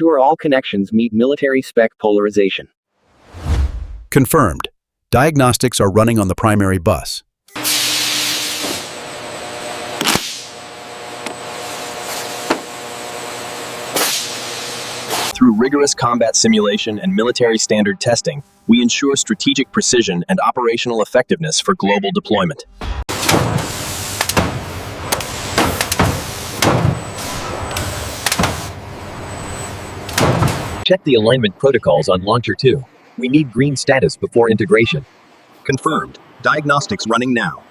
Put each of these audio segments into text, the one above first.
Ensure all connections meet military spec polarization. Confirmed. Diagnostics are running on the primary bus. Through rigorous combat simulation and military standard testing, we ensure strategic precision and operational effectiveness for global deployment. Check the alignment protocols on Launcher 2. We need green status before integration. Confirmed. Diagnostics running now.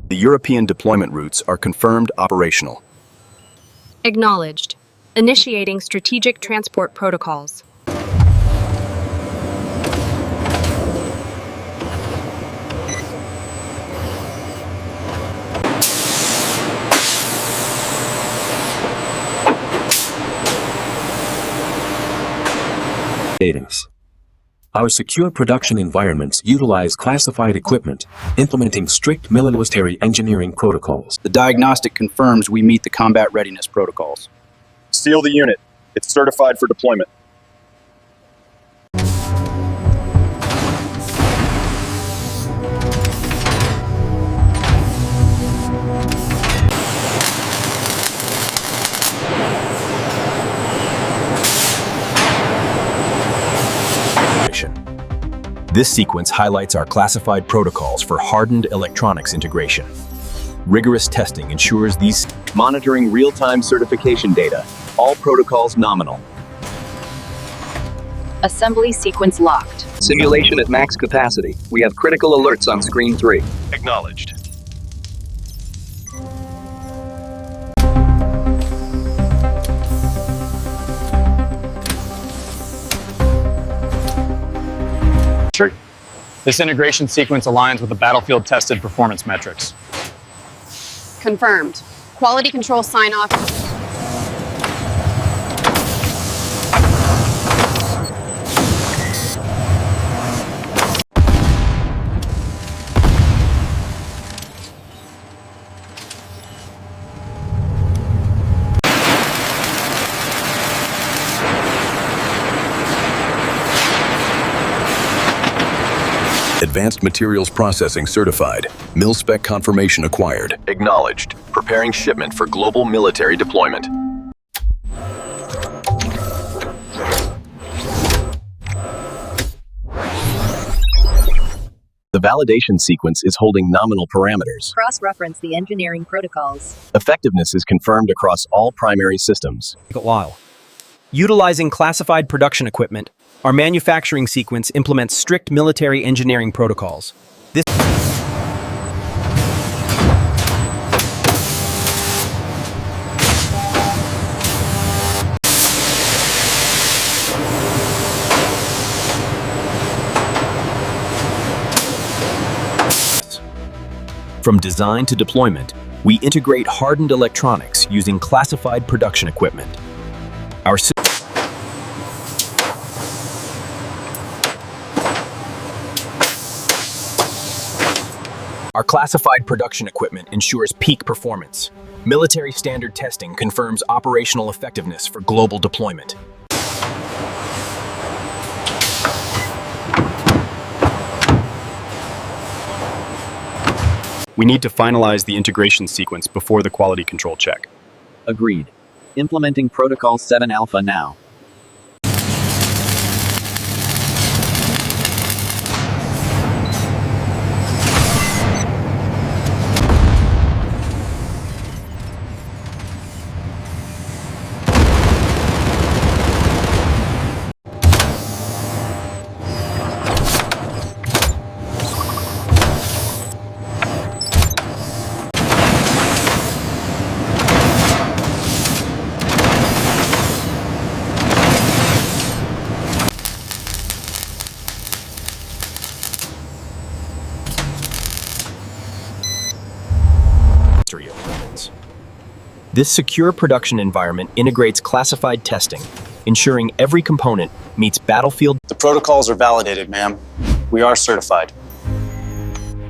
The European deployment routes are confirmed operational. Acknowledged. Initiating strategic transport protocols. Datings. Our secure production environments utilize classified equipment, implementing strict military engineering protocols. The diagnostic confirms we meet the combat readiness protocols. Seal the unit. It's certified for deployment. This sequence highlights our classified protocols for hardened electronics integration. Rigorous testing ensures these Monitoring real-time certification data. All protocols nominal. Assembly sequence locked. Simulation at max capacity. We have critical alerts on screen 3. Acknowledged. This integration sequence aligns with the battlefield-tested performance metrics. Confirmed. Quality control sign-off. Advanced Materials Processing certified. Mil-spec confirmation acquired. Acknowledged. Preparing shipment for global military deployment. The validation sequence is holding nominal parameters. Cross-reference the engineering protocols. Effectiveness is confirmed across all primary systems. While utilizing classified production equipment, our manufacturing sequence implements strict military engineering protocols. This From design to deployment, we integrate hardened electronics using classified production equipment. Our classified production equipment ensures peak performance. Military standard testing confirms operational effectiveness for global deployment. We need to finalize the integration sequence before the quality control check. Agreed. Implementing Protocol 7 Alpha now. This secure production environment integrates classified testing, ensuring every component meets battlefield. The protocols are validated, ma'am. We are certified.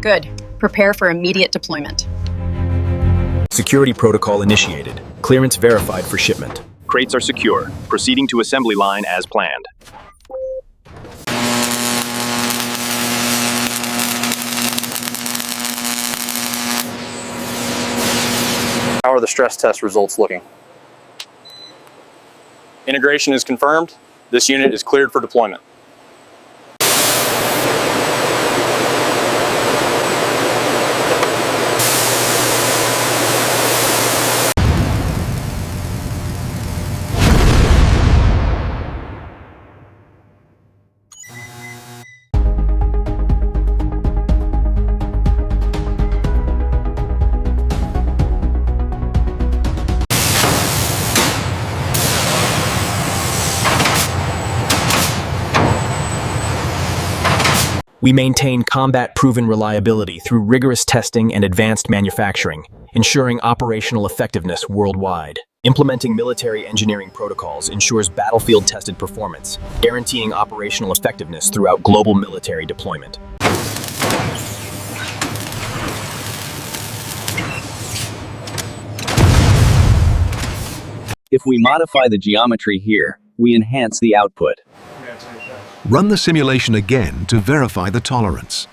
Good. Prepare for immediate deployment. Security protocol initiated. Clearance verified for shipment. Crates are secure. Proceeding to assembly line as planned. How are the stress test results looking? Integration is confirmed. This unit is cleared for deployment. We maintain combat-proven reliability through rigorous testing and advanced manufacturing, ensuring operational effectiveness worldwide. Implementing military engineering protocols ensures battlefield-tested performance, guaranteeing operational effectiveness throughout global military deployment. If we modify the geometry here, we enhance the output. Run the simulation again to verify the tolerance.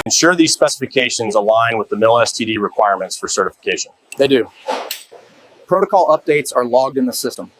Ensure these specifications align with the MIL STD requirements for certification. They do. Protocol updates are logged in the system.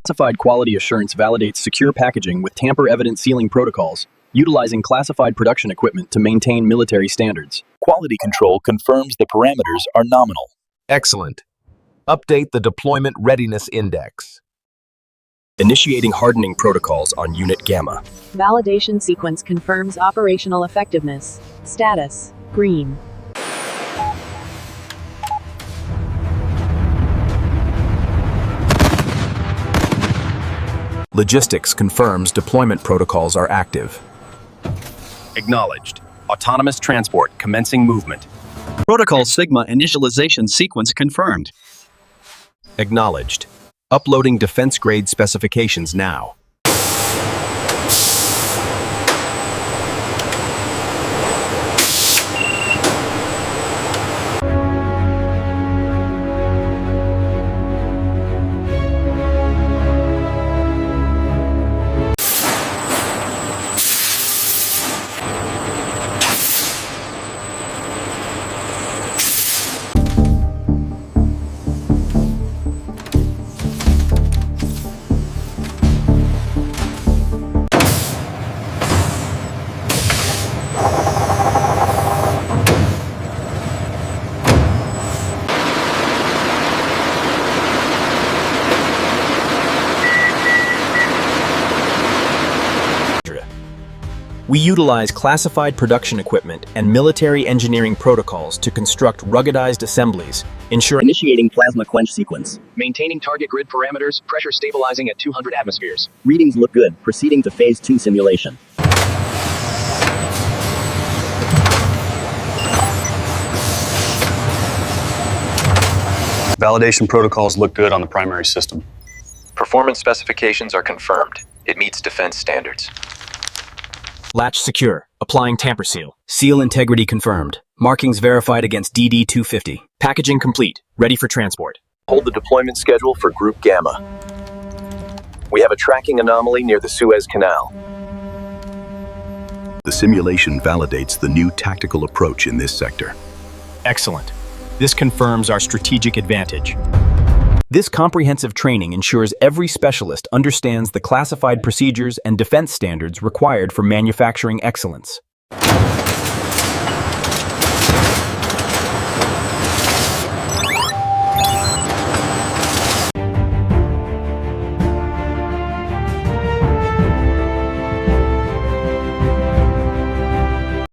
Classified quality assurance validates secure packaging with tamper-evident sealing protocols, utilizing classified production equipment to maintain military standards. Quality control confirms the parameters are nominal. Excellent. Update the Deployment Readiness Index. Initiating hardening protocols on Unit Gamma. Validation sequence confirms operational effectiveness. Status: green. Logistics confirms deployment protocols are active. Acknowledged. Autonomous transport commencing movement. Protocol Sigma initialization sequence confirmed. Acknowledged. Uploading defense-grade specifications now. We utilize classified production equipment and military engineering protocols to construct ruggedized assemblies, ensuring Initiating plasma quench sequence. Maintaining target grid parameters, pressure stabilizing at 200 atmospheres. Readings look good. Proceeding to Phase 2 simulation. Validation protocols look good on the primary system. Performance specifications are confirmed. It meets defense standards. latch secure, applying tamper seal. Seal integrity confirmed. Markings verified against DD-250. Packaging complete, ready for transport. Hold the deployment schedule for Group Gamma. We have a tracking anomaly near the Suez Canal. The simulation validates the new tactical approach in this sector. Excellent. This confirms our strategic advantage. This comprehensive training ensures every specialist understands the classified procedures and defense standards required for manufacturing excellence.